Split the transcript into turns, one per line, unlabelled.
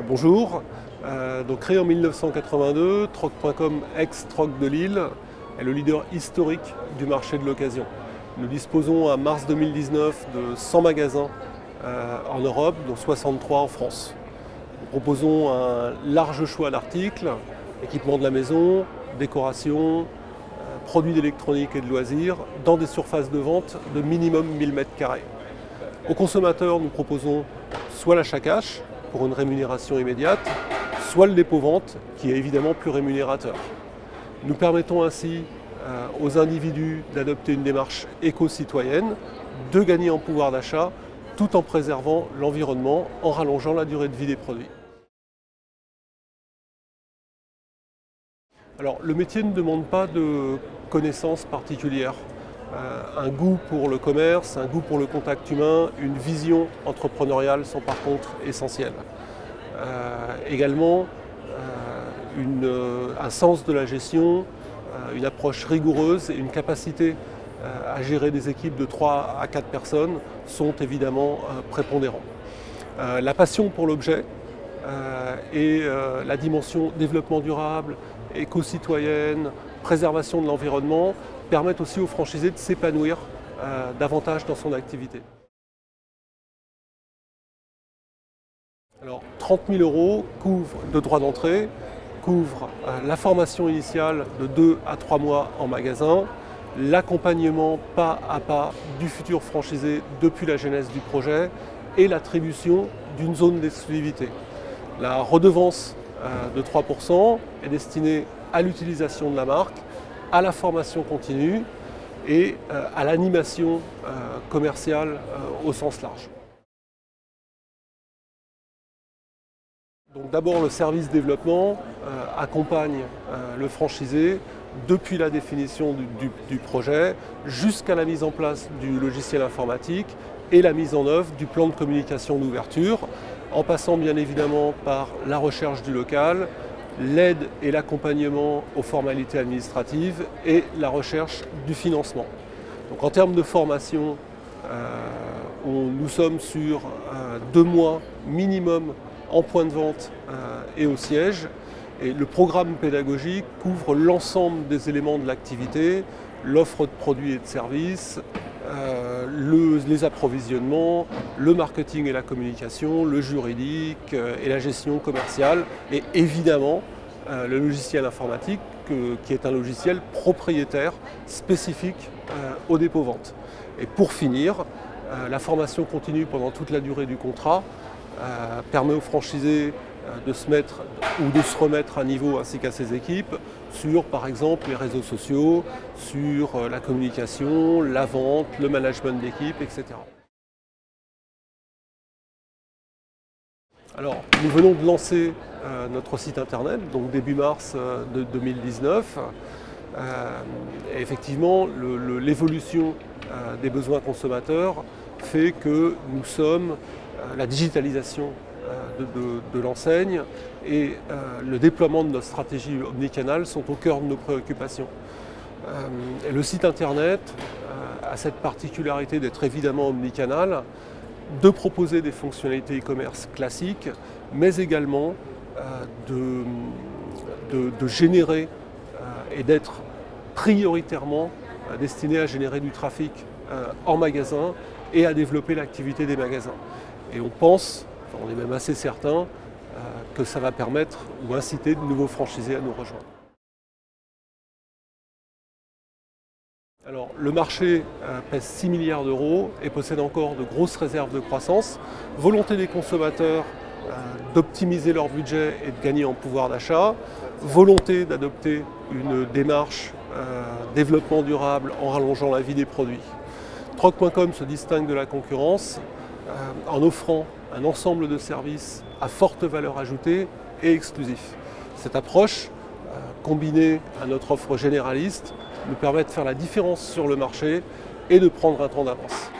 Bonjour, donc créé en 1982, Troc.com, ex-Troc de Lille, est le leader historique du marché de l'occasion. Nous disposons à mars 2019 de 100 magasins en Europe, dont 63 en France. Nous proposons un large choix d'articles, équipements de la maison, décoration, produits d'électronique et de loisirs, dans des surfaces de vente de minimum 1000 m². Aux consommateurs, nous proposons soit l'achat cash, pour une rémunération immédiate, soit le dépôt-vente, qui est évidemment plus rémunérateur. Nous permettons ainsi aux individus d'adopter une démarche éco-citoyenne, de gagner en pouvoir d'achat, tout en préservant l'environnement, en rallongeant la durée de vie des produits. Alors, le métier ne demande pas de connaissances particulières. Un goût pour le commerce, un goût pour le contact humain, une vision entrepreneuriale sont par contre essentielles. Également, un sens de la gestion, une approche rigoureuse et une capacité à gérer des équipes de 3 à 4 personnes sont évidemment prépondérants. La passion pour l'objet et la dimension développement durable, éco-citoyenne, préservation de l'environnement permettent aussi aux franchisés de s'épanouir davantage dans son activité. Alors, 30 000 € de droits d'entrée couvre la formation initiale de 2 à 3 mois en magasin, l'accompagnement pas à pas du futur franchisé depuis la genèse du projet et l'attribution d'une zone d'exclusivité. La redevance de 3% est destinée à l'utilisation de la marque, à la formation continue et à l'animation commerciale au sens large. Donc d'abord, le service développement accompagne le franchisé depuis la définition du projet jusqu'à la mise en place du logiciel informatique et la mise en œuvre du plan de communication d'ouverture, en passant bien évidemment par la recherche du local, l'aide et l'accompagnement aux formalités administratives et la recherche du financement. Donc en termes de formation, nous sommes sur 2 mois minimum en point de vente et au siège. Et le programme pédagogique couvre l'ensemble des éléments de l'activité, l'offre de produits et de services, les approvisionnements, le marketing et la communication, le juridique et la gestion commerciale et évidemment le logiciel informatique qui est un logiciel propriétaire spécifique au dépôt-vente. Et pour finir, la formation continue pendant toute la durée du contrat permet aux franchisés de se mettre ou de se remettre à niveau ainsi qu'à ses équipes sur par exemple les réseaux sociaux, sur la communication, la vente, le management d'équipe, etc. Alors, nous venons de lancer notre site internet, donc début mars de 2019. Et effectivement, l'évolution des besoins consommateurs fait que nous sommes la digitalisation de l'enseigne et le déploiement de notre stratégie omnicanal sont au cœur de nos préoccupations. Et le site internet a cette particularité d'être évidemment omnicanal, de proposer des fonctionnalités e-commerce classiques, mais également de générer et d'être prioritairement destiné à générer du trafic en magasin et à développer l'activité des magasins. Et on pense, on est même assez certain, que ça va permettre ou inciter de nouveaux franchisés à nous rejoindre. Alors, le marché pèse 6 milliards d'euros et possède encore de grosses réserves de croissance. Volonté des consommateurs d'optimiser leur budget et de gagner en pouvoir d'achat. Volonté d'adopter une démarche développement durable en rallongeant la vie des produits. Troc.com se distingue de la concurrence en offrant un ensemble de services à forte valeur ajoutée et exclusifs. Cette approche, combinée à notre offre généraliste, nous permet de faire la différence sur le marché et de prendre un temps d'avance.